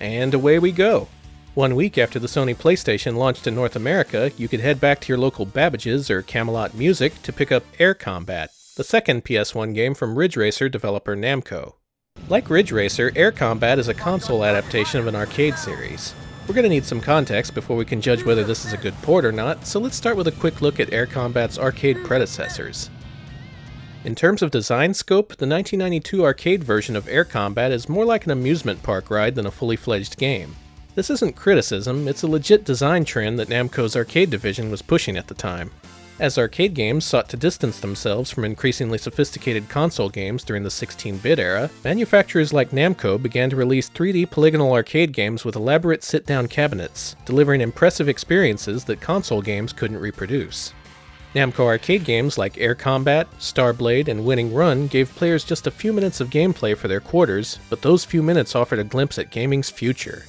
And away we go! 1 week after the Sony PlayStation launched in North America, you could head back to your local Babbage's or Camelot Music to pick up Air Combat, the second PS1 game from Ridge Racer developer Namco. Like Ridge Racer, Air Combat is a console adaptation of an arcade series. We're going to need some context before we can judge whether this is a good port or not, so let's start with a quick look at Air Combat's arcade predecessors. In terms of design scope, the 1992 arcade version of Air Combat is more like an amusement park ride than a fully fledged game. This isn't criticism, it's a legit design trend that Namco's arcade division was pushing at the time. As arcade games sought to distance themselves from increasingly sophisticated console games during the 16-bit era, manufacturers like Namco began to release 3D polygonal arcade games with elaborate sit-down cabinets, delivering impressive experiences that console games couldn't reproduce. Namco arcade games like Air Combat, Starblade, and Winning Run gave players just a few minutes of gameplay for their quarters, but those few minutes offered a glimpse at gaming's future.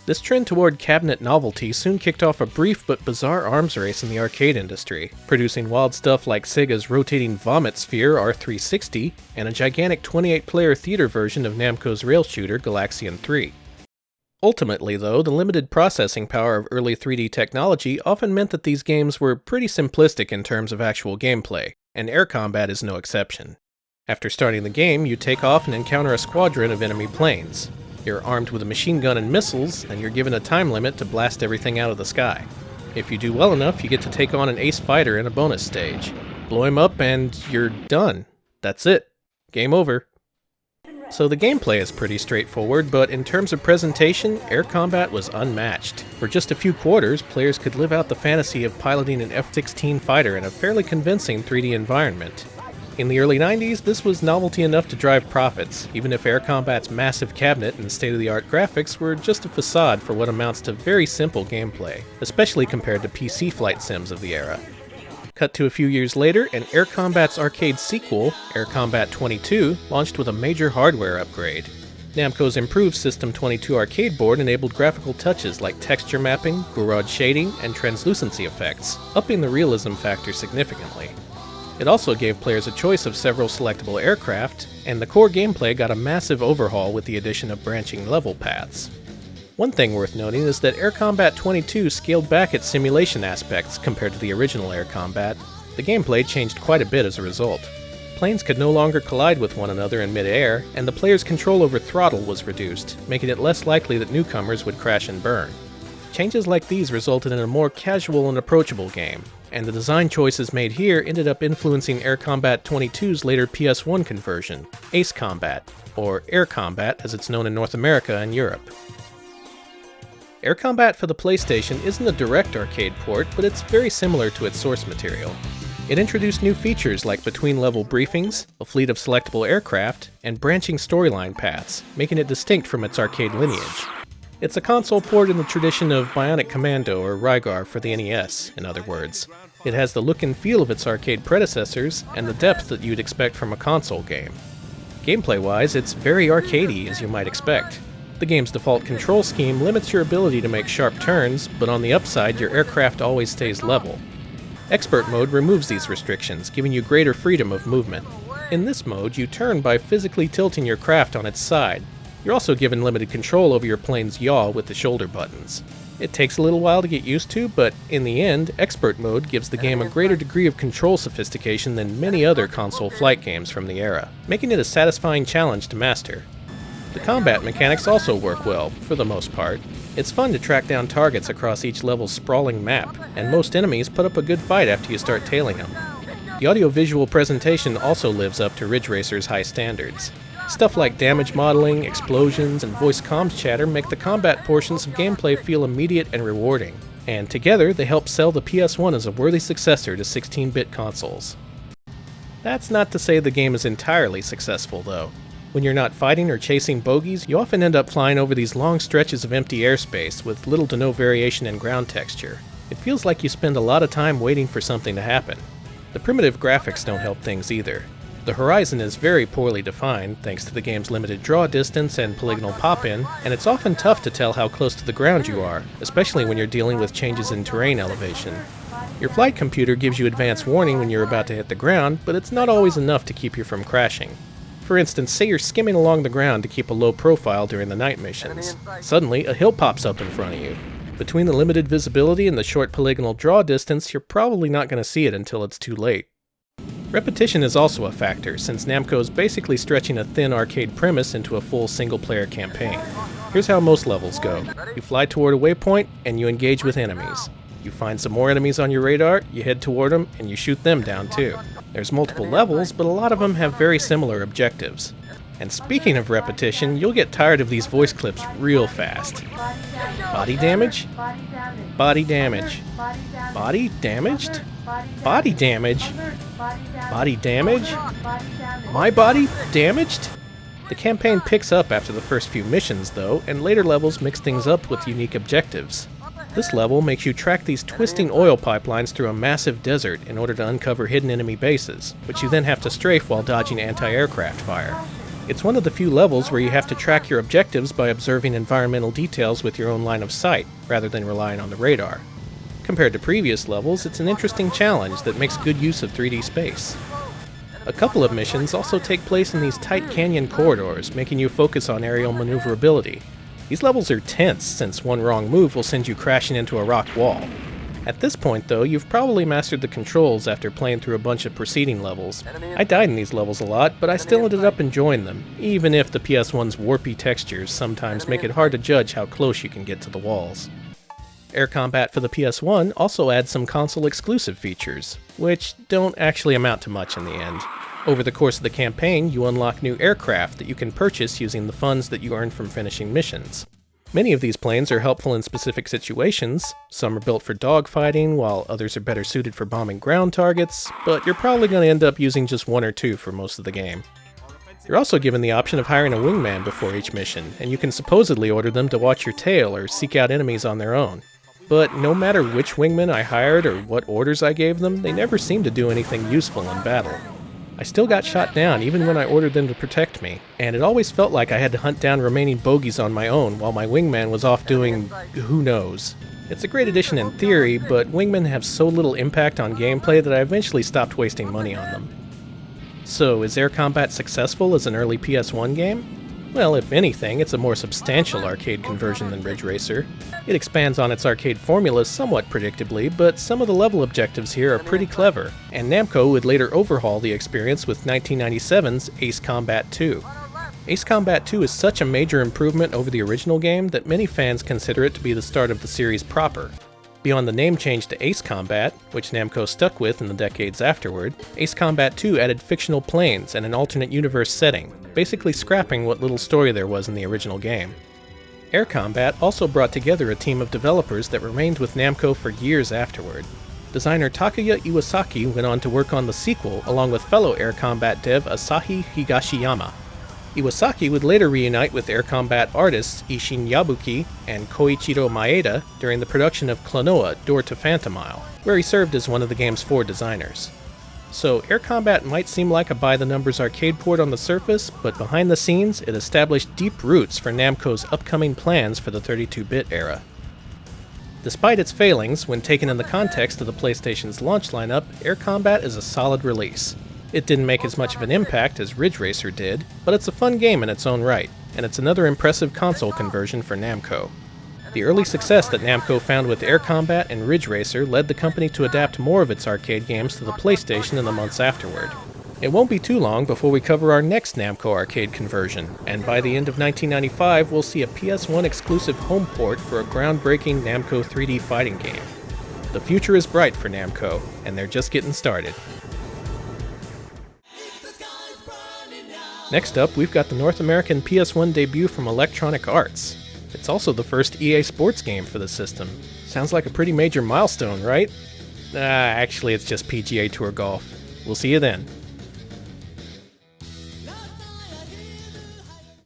This trend toward cabinet novelty soon kicked off a brief but bizarre arms race in the arcade industry, producing wild stuff like Sega's rotating Vomit Sphere R360 and a gigantic 28-player theater version of Namco's rail shooter Galaxian 3. Ultimately, though, the limited processing power of early 3D technology often meant that these games were pretty simplistic in terms of actual gameplay, and Air Combat is no exception. After starting the game, you take off and encounter a squadron of enemy planes. You're armed with a machine gun and missiles, and you're given a time limit to blast everything out of the sky. If you do well enough, you get to take on an ace fighter in a bonus stage. Blow him up and you're done. That's it. Game over. So the gameplay is pretty straightforward, but in terms of presentation, Air Combat was unmatched. For just a few quarters, players could live out the fantasy of piloting an F-16 fighter in a fairly convincing 3D environment. In the early 90s, this was novelty enough to drive profits, even if Air Combat's massive cabinet and state-of-the-art graphics were just a facade for what amounts to very simple gameplay, especially compared to PC flight sims of the era. Cut to a few years later, and Air Combat's arcade sequel, Air Combat 22, launched with a major hardware upgrade. Namco's improved System 22 arcade board enabled graphical touches like texture mapping, Gouraud shading, and translucency effects, upping the realism factor significantly. It also gave players a choice of several selectable aircraft, and the core gameplay got a massive overhaul with the addition of branching level paths. One thing worth noting is that Air Combat 22 scaled back its simulation aspects compared to the original Air Combat. The gameplay changed quite a bit as a result. Planes could no longer collide with one another in mid-air, and the player's control over throttle was reduced, making it less likely that newcomers would crash and burn. Changes like these resulted in a more casual and approachable game, and the design choices made here ended up influencing Air Combat 22's later PS1 conversion, Ace Combat, or Air Combat as it's known in North America and Europe. Air Combat for the PlayStation isn't a direct arcade port, but it's very similar to its source material. It introduced new features like between-level briefings, a fleet of selectable aircraft, and branching storyline paths, making it distinct from its arcade lineage. It's a console port in the tradition of Bionic Commando or Rygar for the NES, in other words. It has the look and feel of its arcade predecessors, and the depth that you'd expect from a console game. Gameplay-wise, it's very arcadey, as you might expect. The game's default control scheme limits your ability to make sharp turns, but on the upside, your aircraft always stays level. Expert mode removes these restrictions, giving you greater freedom of movement. In this mode, you turn by physically tilting your craft on its side. You're also given limited control over your plane's yaw with the shoulder buttons. It takes a little while to get used to, but in the end, Expert mode gives the game a greater degree of control sophistication than many other console flight games from the era, making it a satisfying challenge to master. The combat mechanics also work well, for the most part. It's fun to track down targets across each level's sprawling map, and most enemies put up a good fight after you start tailing them. The audio-visual presentation also lives up to Ridge Racer's high standards. Stuff like damage modeling, explosions, and voice comms chatter make the combat portions of gameplay feel immediate and rewarding, and together they help sell the PS1 as a worthy successor to 16-bit consoles. That's not to say the game is entirely successful, though. When you're not fighting or chasing bogeys, you often end up flying over these long stretches of empty airspace with little to no variation in ground texture. It feels like you spend a lot of time waiting for something to happen. The primitive graphics don't help things either. The horizon is very poorly defined, thanks to the game's limited draw distance and polygonal pop-in, and it's often tough to tell how close to the ground you are, especially when you're dealing with changes in terrain elevation. Your flight computer gives you advance warning when you're about to hit the ground, but it's not always enough to keep you from crashing. For instance, say you're skimming along the ground to keep a low profile during the night missions. Suddenly, a hill pops up in front of you. Between the limited visibility and the short polygonal draw distance, you're probably not going to see it until it's too late. Repetition is also a factor, since Namco is basically stretching a thin arcade premise into a full single-player campaign. Here's how most levels go. You fly toward a waypoint, and you engage with enemies. You find some more enemies on your radar, you head toward them, and you shoot them down too. There's multiple levels, but a lot of them have very similar objectives. And speaking of repetition, you'll get tired of these voice clips real fast. Body damage? Body damage. Body damaged? Body damage? Body damage? My body damaged? The campaign picks up after the first few missions, though, and later levels mix things up with unique objectives. This level makes you track these twisting oil pipelines through a massive desert in order to uncover hidden enemy bases, which you then have to strafe while dodging anti-aircraft fire. It's one of the few levels where you have to track your objectives by observing environmental details with your own line of sight, rather than relying on the radar. Compared to previous levels, it's an interesting challenge that makes good use of 3D space. A couple of missions also take place in these tight canyon corridors, making you focus on aerial maneuverability. These levels are tense, since one wrong move will send you crashing into a rock wall. At this point though, you've probably mastered the controls after playing through a bunch of preceding levels. I died in these levels a lot, but I still ended up enjoying them, even if the PS1's warpy textures sometimes make it hard to judge how close you can get to the walls. Air Combat for the PS1 also adds some console-exclusive features, which don't actually amount to much in the end. Over the course of the campaign, you unlock new aircraft that you can purchase using the funds that you earn from finishing missions. Many of these planes are helpful in specific situations. Some are built for dogfighting, while others are better suited for bombing ground targets, but you're probably going to end up using just one or two for most of the game. You're also given the option of hiring a wingman before each mission, and you can supposedly order them to watch your tail or seek out enemies on their own. But no matter which wingman I hired or what orders I gave them, they never seemed to do anything useful in battle. I still got shot down even when I ordered them to protect me, and it always felt like I had to hunt down remaining bogeys on my own while my wingman was off doing who knows. It's a great addition in theory, but wingmen have so little impact on gameplay that I eventually stopped wasting money on them. So, is Air Combat successful as an early PS1 game? Well, if anything, it's a more substantial arcade conversion than Ridge Racer. It expands on its arcade formula somewhat predictably, but some of the level objectives here are pretty clever, and Namco would later overhaul the experience with 1997's Ace Combat 2. Ace Combat 2 is such a major improvement over the original game that many fans consider it to be the start of the series proper. Beyond the name change to Ace Combat, which Namco stuck with in the decades afterward, Ace Combat 2 added fictional planes and an alternate universe setting, basically scrapping what little story there was in the original game. Air Combat also brought together a team of developers that remained with Namco for years afterward. Designer Takuya Iwasaki went on to work on the sequel along with fellow Air Combat dev Asahi Higashiyama. Iwasaki would later reunite with Air Combat artists Ishin Yabuki and Koichiro Maeda during the production of Klonoa: Door to Phantomile, where he served as one of the game's 4 designers. So Air Combat might seem like a by-the-numbers arcade port on the surface, but behind the scenes it established deep roots for Namco's upcoming plans for the 32-bit era. Despite its failings, when taken in the context of the PlayStation's launch lineup, Air Combat is a solid release. It didn't make as much of an impact as Ridge Racer did, but it's a fun game in its own right, and it's another impressive console conversion for Namco. The early success that Namco found with Air Combat and Ridge Racer led the company to adapt more of its arcade games to the PlayStation in the months afterward. It won't be too long before we cover our next Namco arcade conversion, and by the end of 1995 we'll see a PS1 exclusive home port for a groundbreaking Namco 3D fighting game. The future is bright for Namco, and they're just getting started. Next up, we've got the North American PS1 debut from Electronic Arts. It's also the first EA Sports game for the system. Sounds like a pretty major milestone, right? Actually, it's just PGA Tour Golf. We'll see you then.